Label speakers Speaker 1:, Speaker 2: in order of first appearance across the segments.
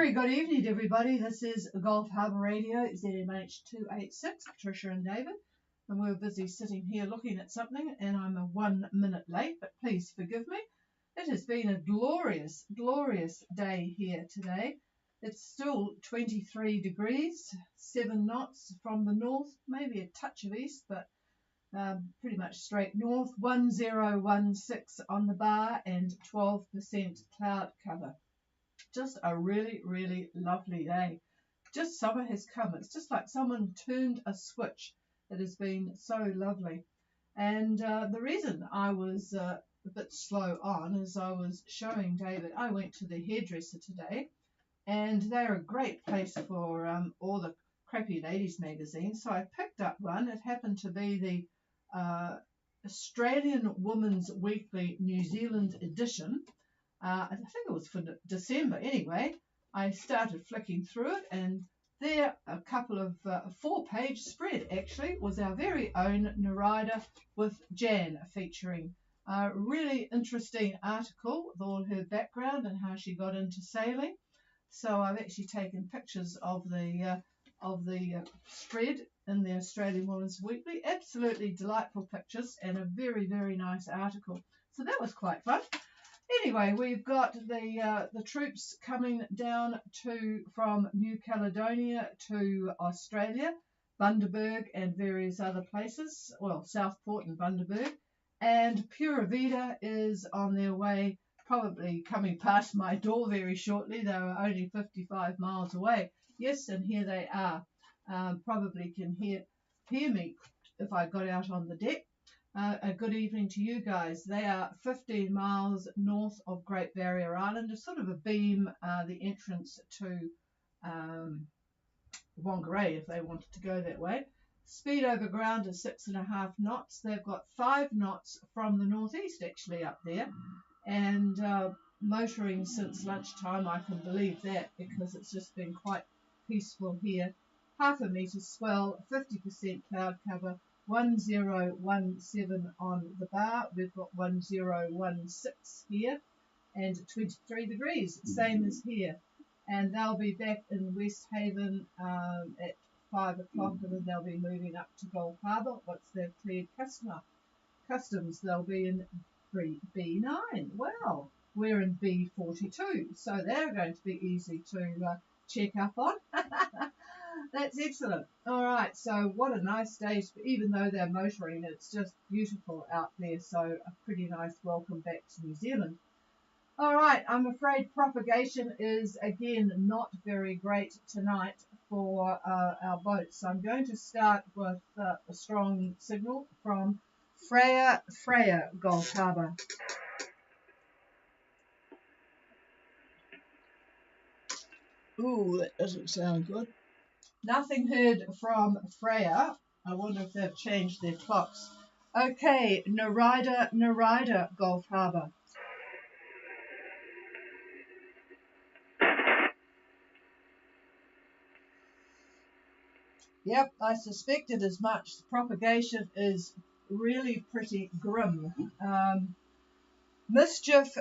Speaker 1: very good evening, everybody. This is Gulf Harbour Radio, ZMH286, Patricia and David. And we're busy sitting here looking at something, and I'm 1 minute late, but please forgive me. It has been a glorious, glorious day here today. It's still 23 degrees, 7 knots from the north, maybe a touch of east, but pretty much straight north, 1016 on the bar and 12% cloud cover. Just a really, really lovely day. Just summer has come. It's just like someone turned a switch. It has been so lovely. And the reason I was a bit slow on is I was showing David, I went to the hairdresser today, and they're a great place for all the crappy ladies magazines. So I picked up one. It happened to be the Australian Woman's Weekly New Zealand edition. I think it was for December anyway. I started flicking through it, and there a couple of 4-page spread actually was our very own Narida with Jan featuring a really interesting article with all her background and how she got into sailing. So I've actually taken pictures of the spread in the Australian Woman's Weekly. Absolutely delightful pictures and a very, very nice article. So that was quite fun. Anyway, we've got the troops coming down from New Caledonia to Australia, Bundaberg and various other places, well, Southport and Bundaberg, and Pura Vida is on their way, probably coming past my door very shortly. They were only 55 miles away. Yes, and here they are. Probably can hear me if I got out on the deck. A good evening to you guys. They are 15 miles north of Great Barrier Island. It's sort of a beam, the entrance to Whangarei if they wanted to go that way. Speed over ground is 6.5 knots. They've got 5 knots from the northeast actually up there. And motoring since lunchtime, I can believe that because it's just been quite peaceful here. 0.5 metre swell, 50% cloud cover. 1017 on the bar. We've got 1016 here and 23 degrees, same as here. And they'll be back in West Haven at 5 o'clock, and then they'll be moving up to Gulf Harbour once they've cleared customs. They'll be in B9. Wow, we're in B42, so they're going to be easy to check up on. That's excellent. All right, so what a nice day. Even though they're motoring, it's just beautiful out there. So a pretty nice welcome back to New Zealand. All right, I'm afraid propagation is, again, not very great tonight for our boats. So I'm going to start with a strong signal from Freya, Gulf Harbour. Ooh, that doesn't sound good. Nothing heard from Freya. I wonder if they've changed their clocks. Okay, Narida, Gulf Harbour. Yep, I suspected as much. The propagation is really pretty grim. Mischief.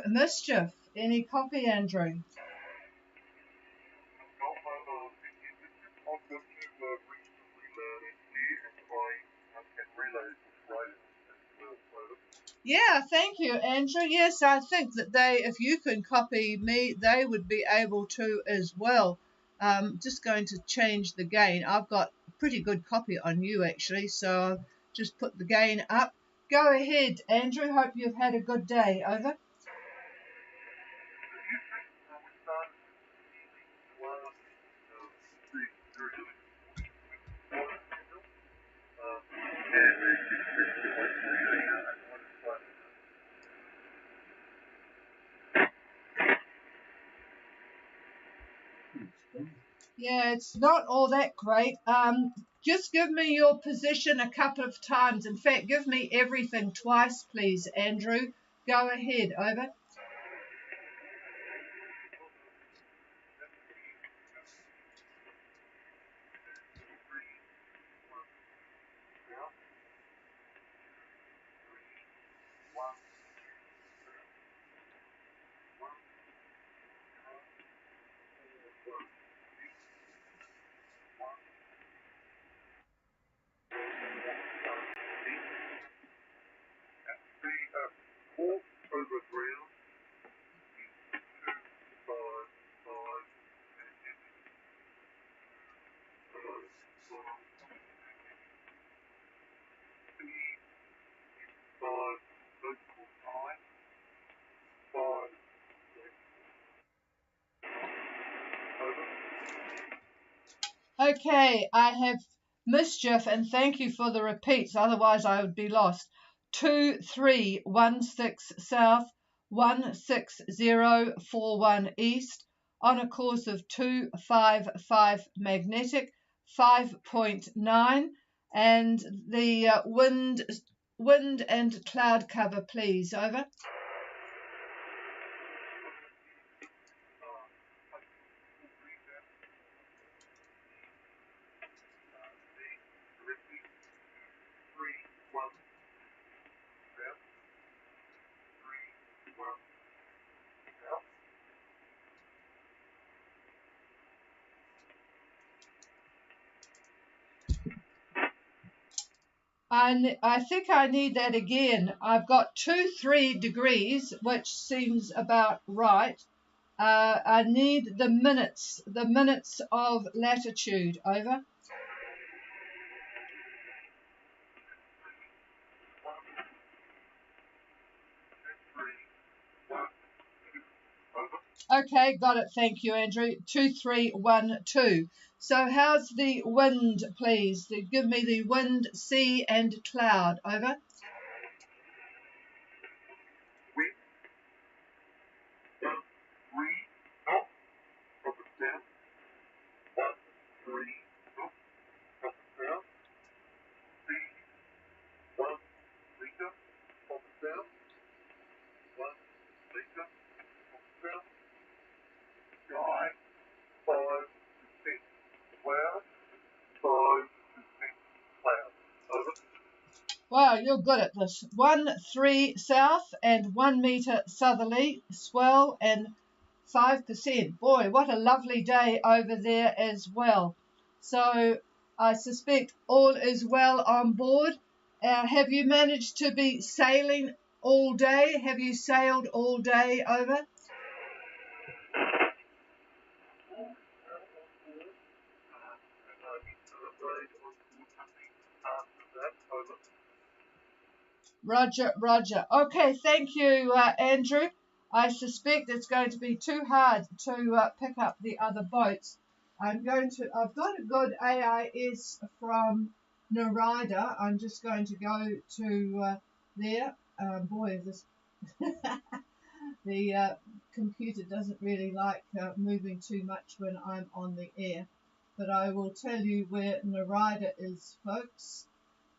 Speaker 1: Any copy, Andrew? Yeah, thank you, Andrew. Yes, I think that if you can copy me, they would be able to as well. Just going to change the gain. I've got a pretty good copy on you, actually, so I'll just put the gain up. Go ahead, Andrew. Hope you've had a good day. Over. Yeah, it's not all that great. Just give me your position a couple of times. In fact, give me everything twice, please, Andrew. Go ahead. Over. Okay, I have Mischief, and thank you for the repeats, otherwise I would be lost. 2316 south, 16041 east, on a course of 255 magnetic, 5.9, and the wind and cloud cover, please. Over. I think I need that again. I've got 23 degrees, which seems about right. I need the minutes of latitude. Over. Okay, got it. Thank you, Andrew. 2312. So how's the wind, please? Give me the wind, sea, and cloud. Over. Wow, you're good at this. 1-3 south and 1 meter southerly, swell and 5%. Boy, what a lovely day over there as well. So I suspect all is well on board. Have you managed to be sailing all day? Have you sailed all day? Over. Roger, Roger. Okay, thank you, Andrew. I suspect it's going to be too hard to pick up the other boats. I've got a good AIS from Narida. I'm just going to go to there. Boy, this the computer doesn't really like moving too much when I'm on the air. But I will tell you where Narida is, folks.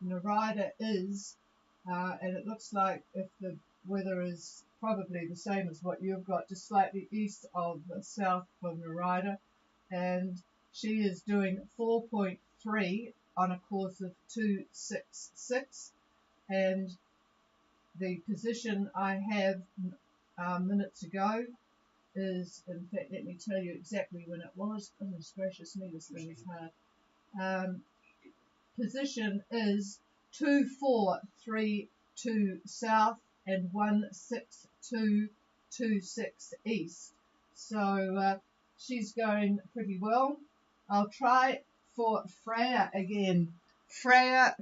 Speaker 1: Narida is. And it looks like if the weather is probably the same as what you've got, just slightly east of the south from Narida, and she is doing 4.3 on a course of 266, and the position I have minutes ago is, in fact, let me tell you exactly when it was. Goodness gracious me, this thing is hard. Position is 2432 south and 16226 east. So she's going pretty well. I'll try for Freya again. Freya,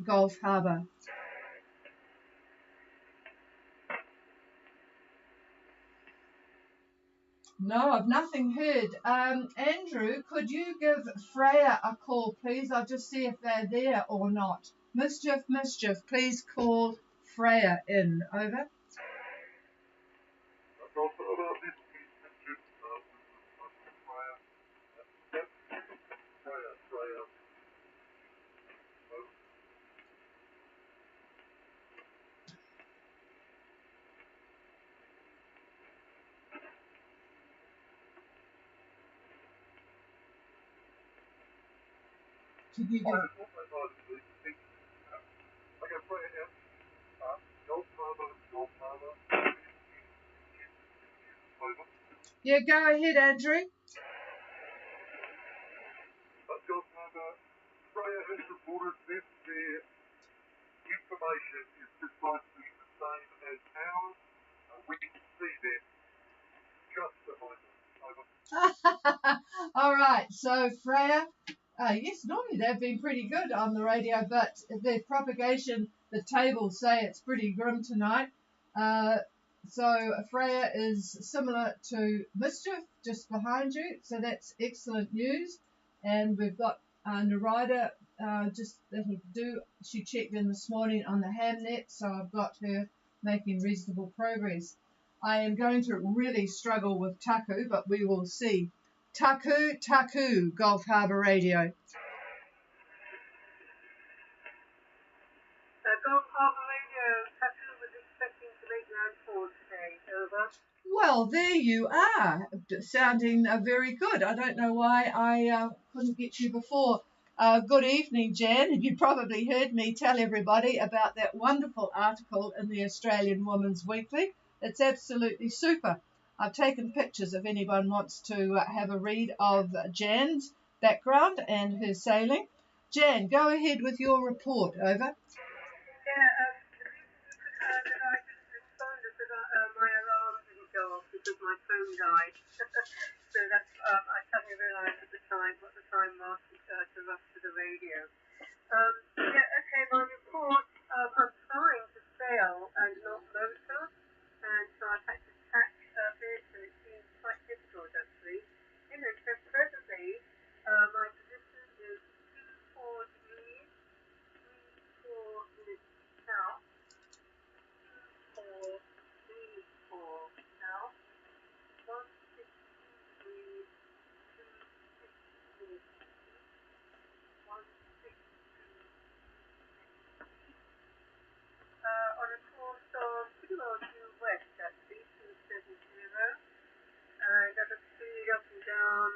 Speaker 1: Gulf Harbour. No, I've nothing heard. Andrew, could you give Freya a call, please? I'll just see if they're there or not. Mischief, please call Freya in. Over. Could you give... Yeah, go ahead, Andrew.
Speaker 2: Freya has reported that their information is precisely the same as ours. We can see that just behind us.
Speaker 1: All right, so Freya, yes, normally they've been pretty good on the radio, but the propagation, the tables say it's pretty grim tonight. So Freya is similar to Mischief, just behind you, so that's excellent news. And we've got Narida, just that'll do. She checked in this morning on the Hamnet, so I've got her making reasonable progress. I am going to really struggle with Taku, but we will see. Taku, Gulf Harbour Radio.
Speaker 3: Gulf Harbour Radio, Taku was expecting to make landfall today. Over.
Speaker 1: Well, there you are, sounding very good. I don't know why I couldn't get you before. Good evening, Jan. You probably heard me tell everybody about that wonderful article in the Australian Women's Weekly. It's absolutely super. I've taken pictures if anyone wants to have a read of Jan's background and her sailing. Jan, go ahead with your report. Over.
Speaker 3: Yeah, the reason that I didn't respond is that my alarm didn't go off because my phone died. So that's, I suddenly realised at the time what the time was to rush to the radio. My report, I'm trying to sail and not motor, and so I've had to tack a bit, and it seems quite difficult actually. So presently, my position is 24 degrees, 4 minutes south, 4 degrees south, 162 degrees, 2 minutes east, 162 on a course of pretty well due west, actually, 270, and at a speed up and down,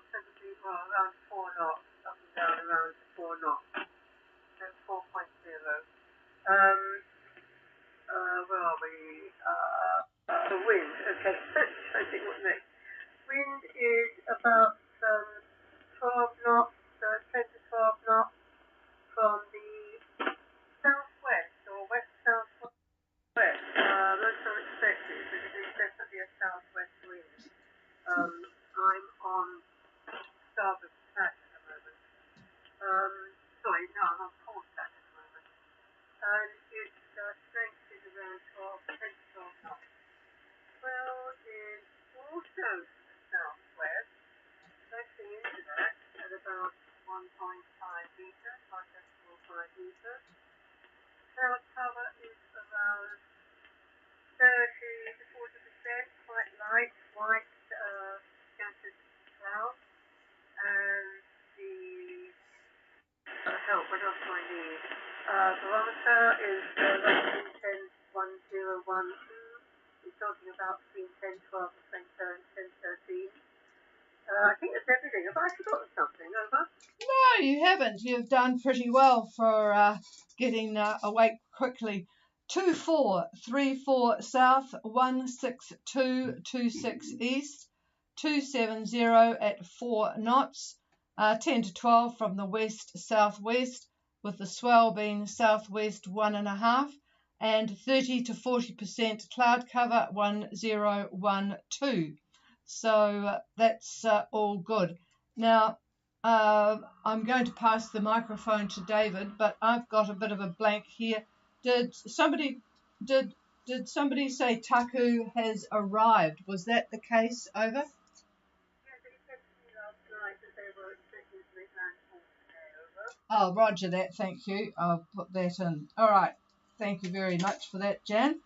Speaker 3: presently, around 4 knots, up and down around 4 knots, so 4.0. Where are we? The wind, okay, I think what next. Wind is about 12 knots, 10 to 12 knots from the southwest or west-southwest. Most unexpected, but it is definitely a southwest wind. I'm on starboard tack at the moment. I'm on port tack at the moment. And its strength is around 10 to 12 knots. Swell is also to the southwest, flashing into that at about 1.5 meters, 1.5 meters. Cloud cover is around 30 to 40%, quite light, white, scattered clouds. And the what else do I need? Barometer is roughly 10.1012. We're talking about between 10.12 and 10.13. I think that's everything. Have I forgotten something? Over.
Speaker 1: No, you haven't. You've done pretty well for getting awake quickly. 2434 south, 16226 east, 270 at 4 knots, 10 to 12 from the west southwest, with the swell being southwest 1.5, and 30 to 40% cloud cover 1012. So that's all good. Now, I'm going to pass the microphone to David, but I've got a bit of a blank here. Did somebody say Taku has arrived? Was that the case? Over.
Speaker 3: Yes, they said to me last night that they were expecting to make landfall today. Over.
Speaker 1: Oh, roger that. Thank you. I'll put that in. All right. Thank you very much for that, Jan.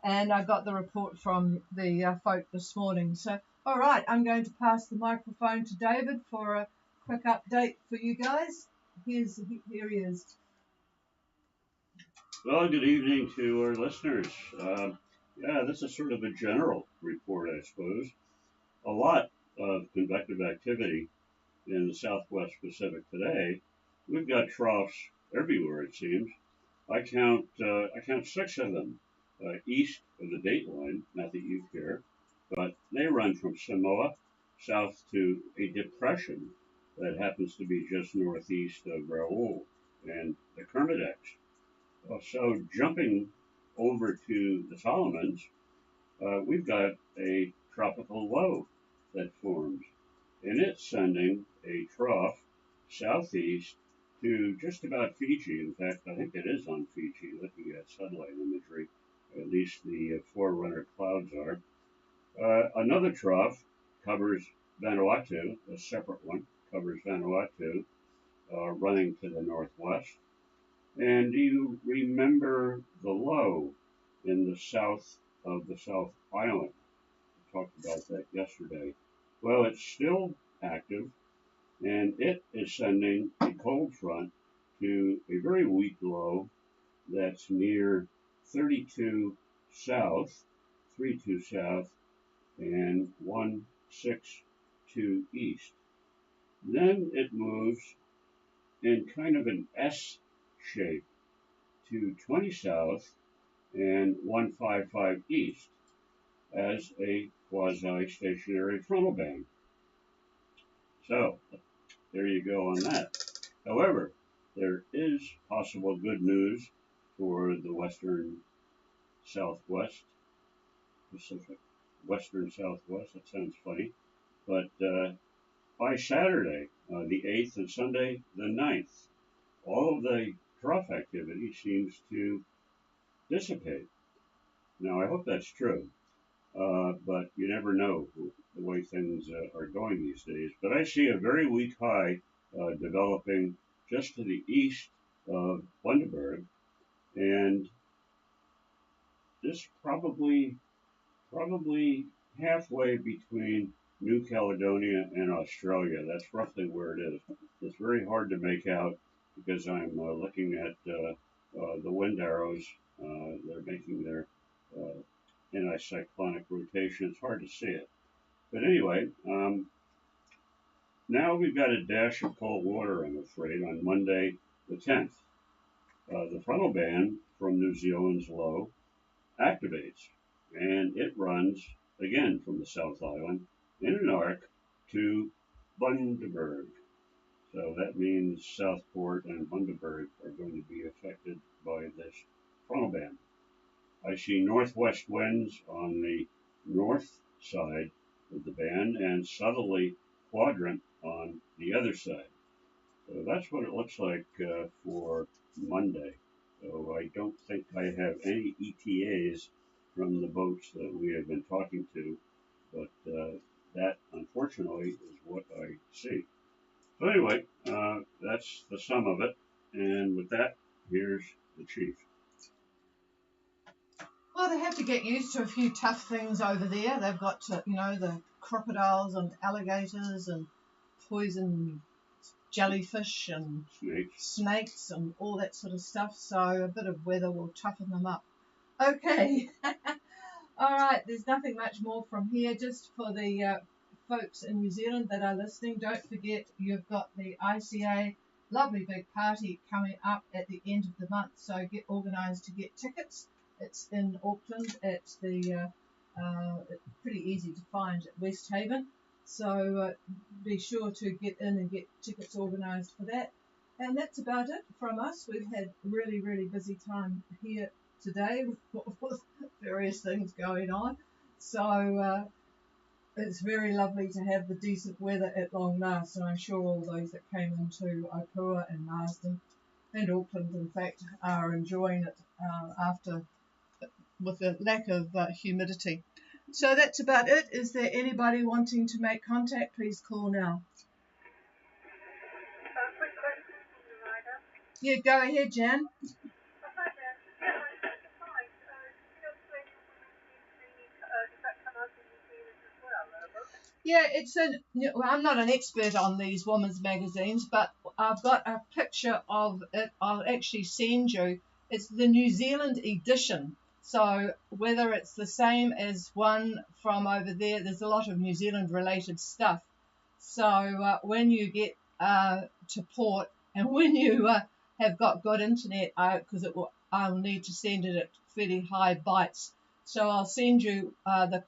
Speaker 1: And I got the report from the folk this morning. So, all right, I'm going to pass the microphone to David for a quick update for you guys. Here he is.
Speaker 4: Well, good evening to our listeners. This is sort of a general report, I suppose. A lot of convective activity in the Southwest Pacific today. We've got troughs everywhere, it seems. I count 6 of them east of the dateline, not that you care, but they run from Samoa south to a depression that happens to be just northeast of Raoul and the Kermadec. So jumping over to the Solomons, we've got a tropical low that forms, and it's sending a trough southeast to just about Fiji. In fact, I think it is on Fiji, looking at satellite imagery. At least the forerunner clouds are. Another trough covers Vanuatu, a separate one, covers Vanuatu, running to the northwest. And do you remember the low in the south of the South Island? We talked about that yesterday. Well, it's still active, and it is sending a cold front to a very weak low that's near 32 south, 32 south, and 162 east. Then it moves in kind of an S shape to 20 south and 155 east as a quasi-stationary frontal band. So there you go on that. However, there is possible good news for the western southwest Pacific. Western southwest, that sounds funny. But by Saturday, the 8th, and Sunday, the 9th, all of the trough activity seems to dissipate. Now, I hope that's true, but you never know the way things are going these days. But I see a very weak high developing just to the east of Bundaberg, and this probably halfway between New Caledonia and Australia. That's roughly where it is. It's very hard to make out because I'm looking at the wind arrows. They're making their anticyclonic rotation. It's hard to see it. But anyway, now we've got a dash of cold water, I'm afraid, on Monday the 10th. The frontal band from New Zealand's low activates, and it runs again from the South Island in an arc to Bundaberg. So that means Southport and Bundaberg are going to be affected by this frontal band. I see northwest winds on the north side of the band and southerly quadrant on the other side. So that's what it looks like for Monday. So I don't think I have any ETAs from the boats that we have been talking to, but that unfortunately is what I see. So anyway, that's the sum of it. And with that, here's the chief.
Speaker 1: Well, they have to get used to a few tough things over there. They've got, the crocodiles and alligators and poison jellyfish and snakes and all that sort of stuff. So a bit of weather will toughen them up. Okay. All right. There's nothing much more from here. Just for the folks in New Zealand that are listening, don't forget you've got the ICA lovely big party coming up at the end of the month. So get organised to get tickets. It's in Auckland. It's pretty easy to find at West Haven. So be sure to get in and get tickets organised for that. And that's about it from us. We've had really, really busy time here today with various things going on. So it's very lovely to have the decent weather at long last. And I'm sure all those that came into Opua and Marsden and Auckland, in fact, are enjoying it after with the lack of humidity. So that's about it. Is there anybody wanting to make contact? Please call now.
Speaker 3: Quick question from the rider.
Speaker 1: Yeah, go ahead, Jan.
Speaker 3: Hi there. Yeah, I'm surprised. The Australian women's does that come out in New Zealand as well,
Speaker 1: Yeah, well, I'm not an expert on these women's magazines, but I've got a picture of it. I'll actually send you. It's the New Zealand edition. So whether it's the same as one from over there, there's a lot of New Zealand related stuff. So when you get to port and when you have got good internet out, because I'll need to send it at fairly high bytes. So I'll send you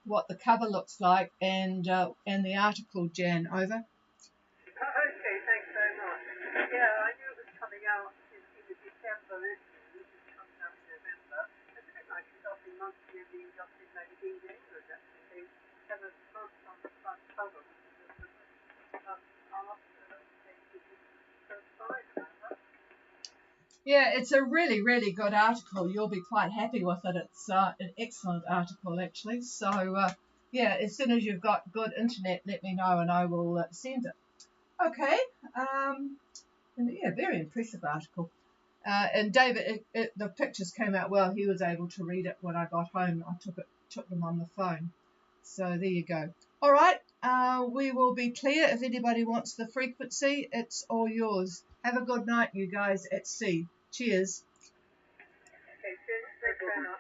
Speaker 1: what the cover looks like and the article, Jan. Over.
Speaker 3: Okay, thanks very much. Yeah, I knew it was coming out in the December issue. This is coming out in November. It's a bit like stopping monthly of the Industrial Magazine in England, actually. They have a month on the front cover, which is a after they first five, remember?
Speaker 1: Yeah, it's a really, really good article. You'll be quite happy with it. It's an excellent article, actually. So, yeah, as soon as you've got good internet, let me know and I will send it. Okay. And yeah, very impressive article. And David, the pictures came out well. He was able to read it when I got home. I took them on the phone. So there you go. All right. We will be clear. If anybody wants the frequency, it's all yours. Have a good night, you guys at sea. Cheers.
Speaker 3: Okay, cheers. Thanks very much.